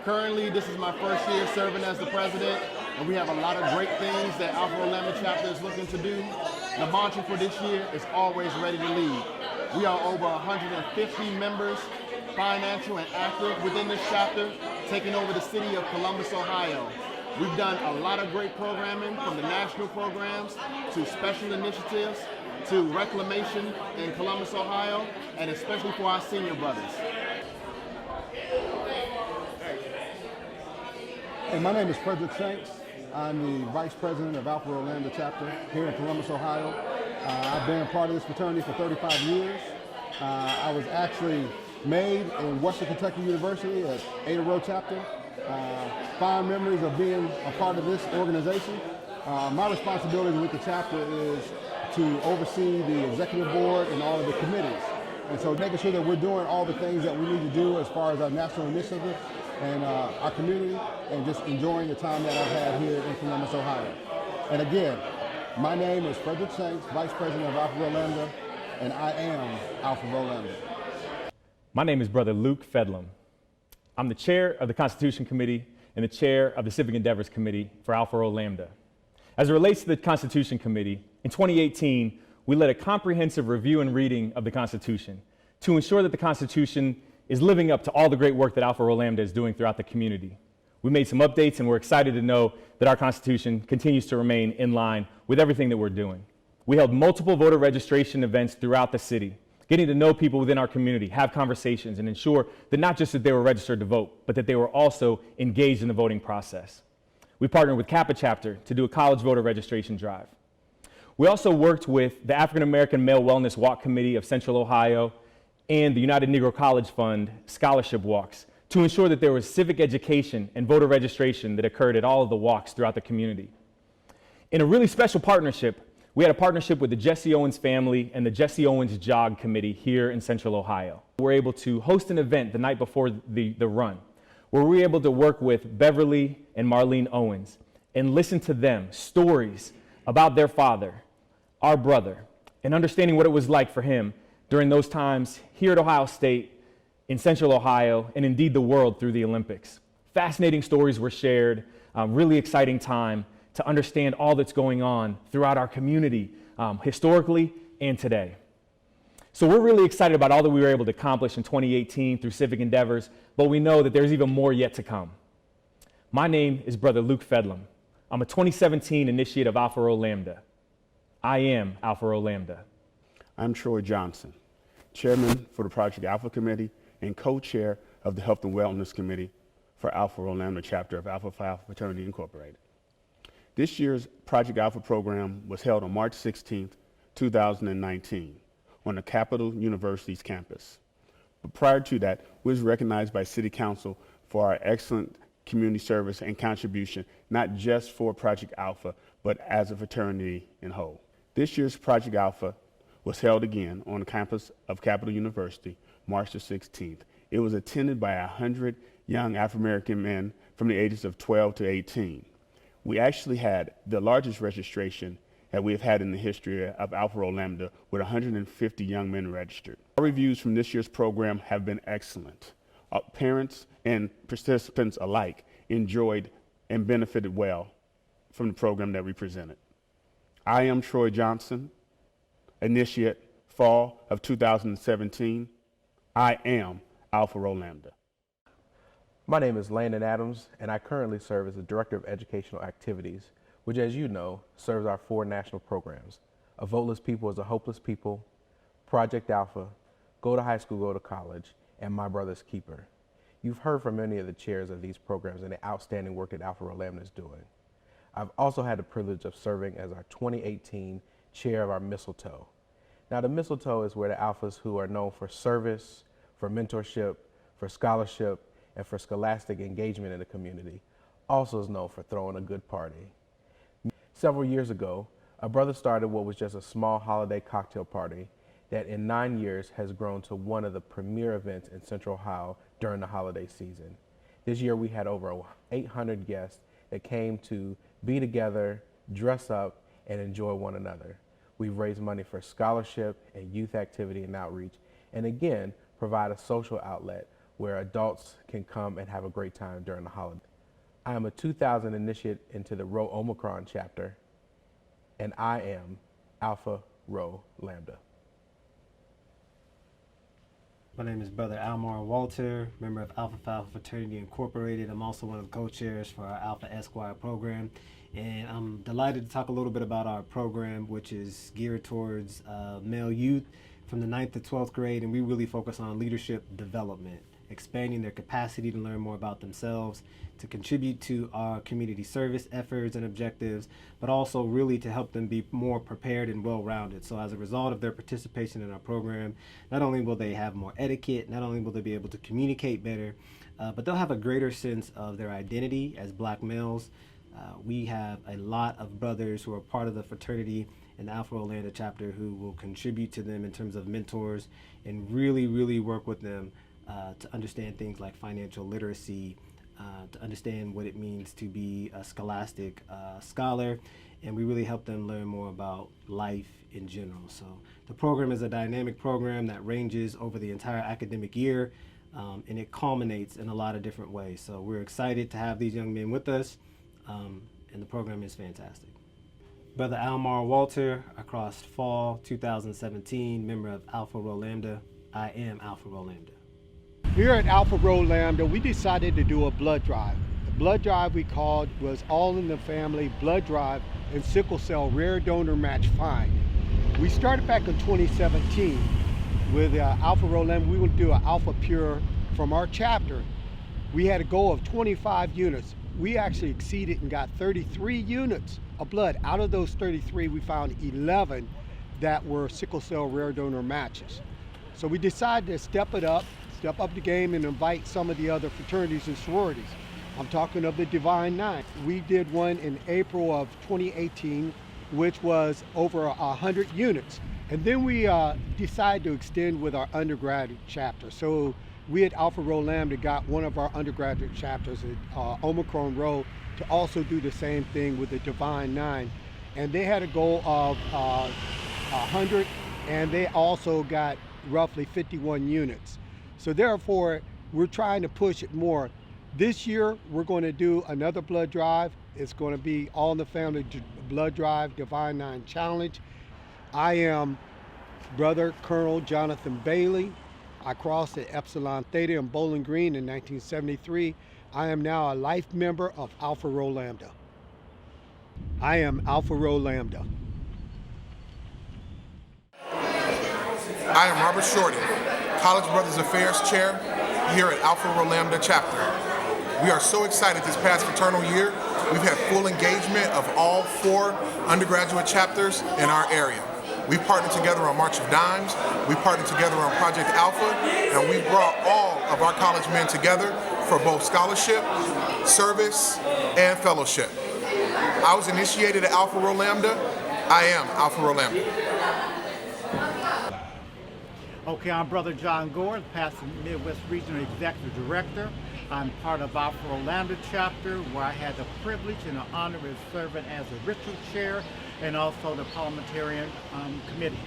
Currently, this is my first year serving as the president, and we have a lot of great things that Alpha Rho Lambda chapter is looking to do. The mantra for this year is always ready to lead. We are over 150 members, financial and active within this chapter, taking over the city of Columbus, Ohio. We've done a lot of great programming, from the national programs to special initiatives to reclamation in Columbus, Ohio, and especially for our senior brothers. Hey, my name is Frederick Shanks. I'm the Vice President of Alpha Rho Lambda chapter here in Columbus, Ohio. I've been a part of this fraternity for 35 years. I was actually made in Western Kentucky University at Ada Rho chapter. Fond memories of being a part of this organization. My responsibility with the chapter is to oversee the executive board and all of the committees. And so making sure that we're doing all the things that we need to do as far as our national initiative and our community, and just enjoying the time that I've had here in Columbus, Ohio. And again, my name is Frederick Shanks, Vice President of Alpha Rho Lambda, and I am Alpha Rho Lambda. My name is Brother Luke Fedlam. I'm the chair of the Constitution Committee and the chair of the Civic Endeavors Committee for Alpha Rho Lambda. As it relates to the Constitution Committee, in 2018, we led a comprehensive review and reading of the Constitution to ensure that the Constitution is living up to all the great work that Alpha Rho Lambda is doing throughout the community. We made some updates, and we're excited to know that our Constitution continues to remain in line with everything that we're doing. We held multiple voter registration events throughout the city, getting to know people within our community, have conversations, and ensure that not just that they were registered to vote, but that they were also engaged in the voting process. We partnered with Kappa Chapter to do a college voter registration drive. We also worked with the African American Male Wellness Walk Committee of Central Ohio and the United Negro College Fund scholarship walks to ensure that there was civic education and voter registration that occurred at all of the walks throughout the community. In a really special partnership, we had a partnership with the Jesse Owens family and the Jesse Owens Jog Committee here in Central Ohio. We were able to host an event the night before the run, where we were able to work with Beverly and Marlene Owens and listen to them, stories about their father, our brother, and understanding what it was like for him during those times here at Ohio State, in Central Ohio, and indeed the world through the Olympics. Fascinating stories were shared, really exciting time to understand all that's going on throughout our community, historically and today. So we're really excited about all that we were able to accomplish in 2018 through civic endeavors, but we know that there's even more yet to come. My name is Brother Luke Fedlam. I'm a 2017 initiate of Alpha Rho Lambda. I am Alpha Rho Lambda. I'm Troy Johnson, Chairman for the Project Alpha Committee and co-chair of the Health and Wellness Committee for Alpha Rho Lambda chapter of Alpha Phi Alpha Fraternity Incorporated. This year's Project Alpha program was held on March 16, 2019 on the Capital University's campus. But prior to that, we was recognized by City Council for our excellent community service and contribution, not just for Project Alpha, but as a fraternity in whole. This year's Project Alpha was held again on the campus of Capital University, March the 16th. It was attended by 100 young African-American men from the ages of 12 to 18. We actually had the largest registration that we have had in the history of Alpha Rho Lambda, with 150 young men registered. Our reviews from this year's program have been excellent. Parents and participants alike enjoyed and benefited well from the program that we presented. I am Troy Johnson, initiate fall of 2017. I am Alpha Rho Lambda. My name is Landon Adams, and I currently serve as the Director of Educational Activities, which, as you know, serves our 4 national programs: A Voteless People is a Hopeless People, Project Alpha, Go to High School, Go to College, and My Brother's Keeper. You've heard from many of the chairs of these programs and the outstanding work that Alpha Rho Lambda is doing. I've also had the privilege of serving as our 2018 chair of our Mistletoe. Now, the Mistletoe is where the Alphas who are known for service, for mentorship, for scholarship, and for scholastic engagement in the community also is known for throwing a good party. Several years ago, a brother started what was just a small holiday cocktail party that in 9 years has grown to one of the premier events in Central Ohio during the holiday season. This year we had over 800 guests that came to be together, dress up, and enjoy one another. We've raised money for scholarship and youth activity and outreach, and again, provide a social outlet where adults can come and have a great time during the holiday. I am a 2000 initiate into the Rho Omicron chapter, and I am Alpha Rho Lambda. My name is Brother Almar Walter, member of Alpha Phi Alpha Fraternity Incorporated. I'm also one of the co-chairs for our Alpha Esquire program. And I'm delighted to talk a little bit about our program, which is geared towards male youth from the 9th to 12th grade. And we really focus on leadership development, expanding their capacity to learn more about themselves, to contribute to our community service efforts and objectives, but also really to help them be more prepared and well-rounded. So as a result of their participation in our program, not only will they have more etiquette, not only will they be able to communicate better, but they'll have a greater sense of their identity as black males. We have a lot of brothers who are part of the fraternity in the Alpha Rho Lambda chapter who will contribute to them in terms of mentors and really work with them to understand things like financial literacy, to understand what it means to be a scholastic scholar, and we really help them learn more about life in general. So the program is a dynamic program that ranges over the entire academic year, and it culminates in a lot of different ways. So we're excited to have these young men with us, and the program is fantastic. Brother Almar Walter, across fall 2017, member of Alpha Rho Lambda. I am Alpha Rho Lambda. Here at Alpha Rho Lambda, we decided to do a blood drive. The blood drive we called was All in the Family Blood Drive and Sickle Cell Rare Donor Match Find. We started back in 2017 with Alpha Rho Lambda. We would do an Alpha Pure from our chapter. We had a goal of 25 units. We actually exceeded and got 33 units of blood. Out of those 33, we found 11 that were sickle cell rare donor matches. So we decided to step up the game and invite some of the other fraternities and sororities. I'm talking of the Divine Nine. We did one in April of 2018, which was over 100 units. And then we decided to extend with our undergraduate chapter. So we at Alpha Rho Lambda got one of our undergraduate chapters at Omicron Rho to also do the same thing with the Divine Nine. And they had a goal of 100, and they also got roughly 51 units. So therefore, we're trying to push it more. This year, we're going to do another blood drive. It's going to be All in the Family Blood Drive Divine Nine Challenge. I am Brother Colonel Jonathan Bailey. I crossed at Epsilon Theta in Bowling Green in 1973. I am now a life member of Alpha Rho Lambda. I am Alpha Rho Lambda. I am Robert Shorty, College Brothers Affairs Chair here at Alpha Rho Lambda Chapter. We are so excited this past fraternal year. We've had full engagement of all 4 undergraduate chapters in our area. We partnered together on March of Dimes, we partnered together on Project Alpha, and we brought all of our college men together for both scholarship, service, and fellowship. I was initiated at Alpha Rho Lambda. I am Alpha Rho Lambda. Okay, I'm Brother John Gore, past Midwest Regional Executive Director. I'm part of Alpha Rho Lambda chapter, where I had the privilege and the honor of serving as a ritual chair and also the parliamentarian committee.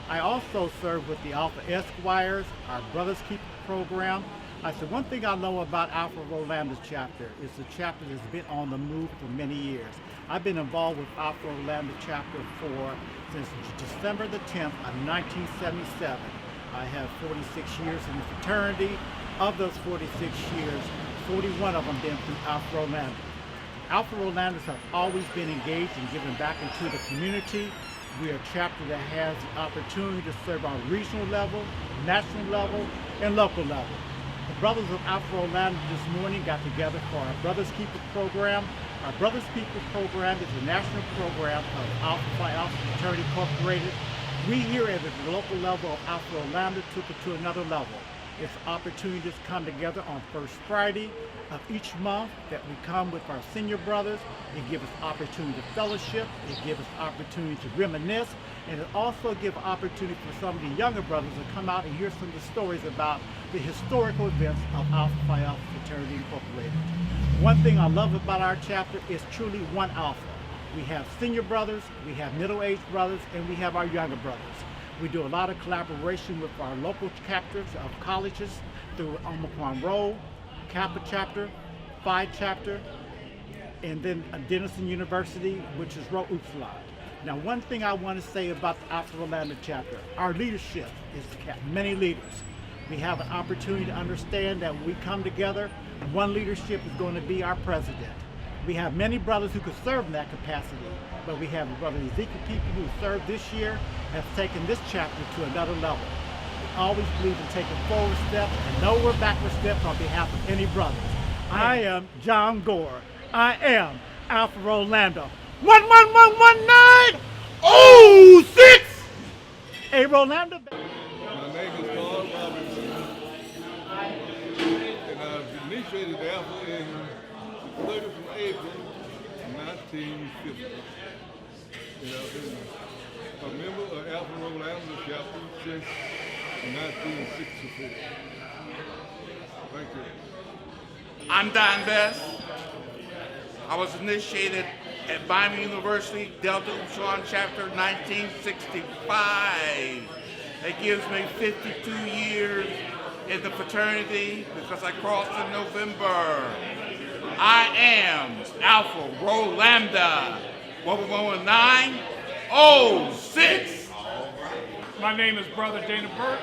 I also serve with the Alpha Esquires, our Brothers Keeper program. So one thing I know about Alpha Rho Lambda chapter is the chapter has been on the move for many years. I've been involved with Alpha Rho Lambda chapter since December the 10th of 1977. I have 46 years in the fraternity. Of those 46 years, 41 of them been through Alpha Rho Lambda. Alpha Rho Lambdas have always been engaged in giving back into the community. We are a chapter that has the opportunity to serve on regional level, national level, and local level. The Brothers of Alpha Rho Lambda this morning got together for our Brothers Keeper program. Our Brothers Keeper program is a national program of Alpha Phi Alpha Fraternity Incorporated. We here at the local level of Alpha Rho Lambda took it to another level. It's opportunities come together on first Friday of each month that we come with our senior brothers. It gives us opportunity to fellowship. It gives us opportunity to reminisce. And it also gives opportunity for some of the younger brothers to come out and hear some of the stories about the historical events of Alpha Phi Alpha Fraternity Incorporated. One thing I love about our chapter is truly one Alpha. We have senior brothers, we have middle-aged brothers, and we have our younger brothers. We do a lot of collaboration with our local chapters of colleges through Omicron Rho, Kappa chapter, Phi chapter, and then Denison University, which is Rho Upsilon. Now, one thing I want to say about the Alpha Rho Lambda chapter, our leadership is many leaders. We have an opportunity to understand that when we come together, one leadership is going to be our president. We have many brothers who could serve in that capacity, but we have brother Ezekiel people who served this year have taken this chapter to another level. We always believe in taking forward steps and nowhere backward steps on behalf of any brothers. I am John Gore. I am Alpha Rho Lambda. 1111906! A Rho Lambda. My name is Carl Robinson, and I initiated the Alpha in 30th of April, 1950. And I've been a member of Alpha Rho Lambda chapter since 1964. Thank you. I'm Don Best. I was initiated at Miami University, Delta Upsilon chapter 1965. It gives me 52 years in the fraternity because I crossed in November. I am Alpha Rho Lambda, 11906. My name is Brother Dana Burke.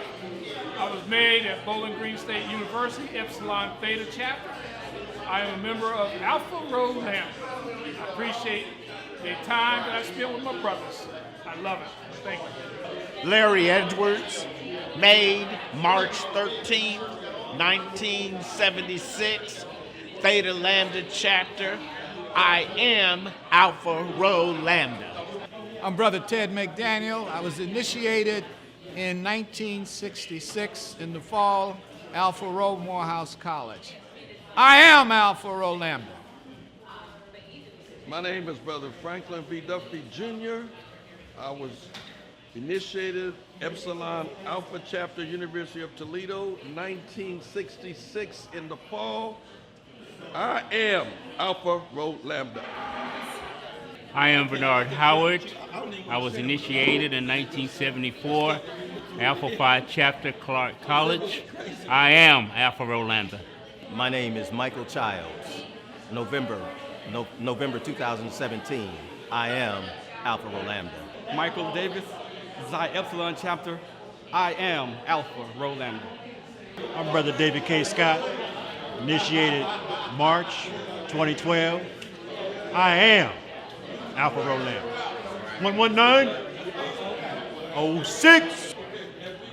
I was made at Bowling Green State University, Epsilon Theta chapter. I am a member of Alpha Rho Lambda. I appreciate the time that I spent with my brothers. I love it. Thank you. Larry Edwards, made March 13th, 1976, Theta Lambda chapter. I am Alpha Rho Lambda. I'm Brother Ted McDaniel. I was initiated in 1966 in the fall, Alpha Rho Morehouse College. I am Alpha Rho Lambda. My name is Brother Franklin B. Duffy Jr. I was initiated Epsilon Alpha chapter, University of Toledo, 1966 in the fall. I am Alpha Rho Lambda. I am Bernard Howard. I was initiated in 1974, Alpha Phi chapter, Clark College. I am Alpha Rho Lambda. My name is Michael Childs. November 2017. I am Alpha Rho Lambda. Michael Davis, Xi Epsilon chapter. I am Alpha Rho Lambda. I'm Brother David K. Scott, initiated March 2012. I am Alpha Rho Lambda. 11906.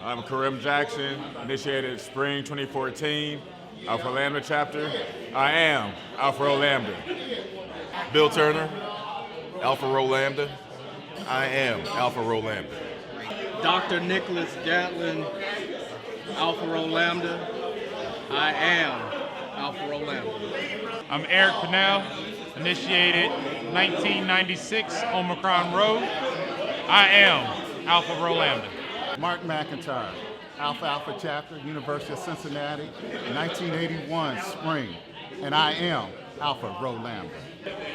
I'm Kareem Jackson, initiated spring 2014, Alpha Lambda chapter. I am Alpha Rho Lambda. Bill Turner, Alpha Rho Lambda. I am Alpha Rho Lambda. Dr. Nicholas Gatlin, Alpha Rho Lambda. I am Alpha Rho Lambda. I'm Eric Pennell, initiated 1996 Omicron Rho. I am Alpha Rho Lambda. Mark McIntyre, Alpha Alpha chapter, University of Cincinnati, 1981 spring, and I am Alpha Rho Lambda.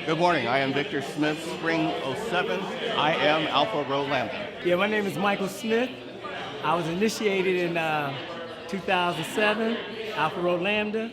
Good morning, I am Victor Smith, spring 07. I am Alpha Rho Lambda. Yeah, my name is Michael Smith. I was initiated in 2007, Alpha Rho Lambda.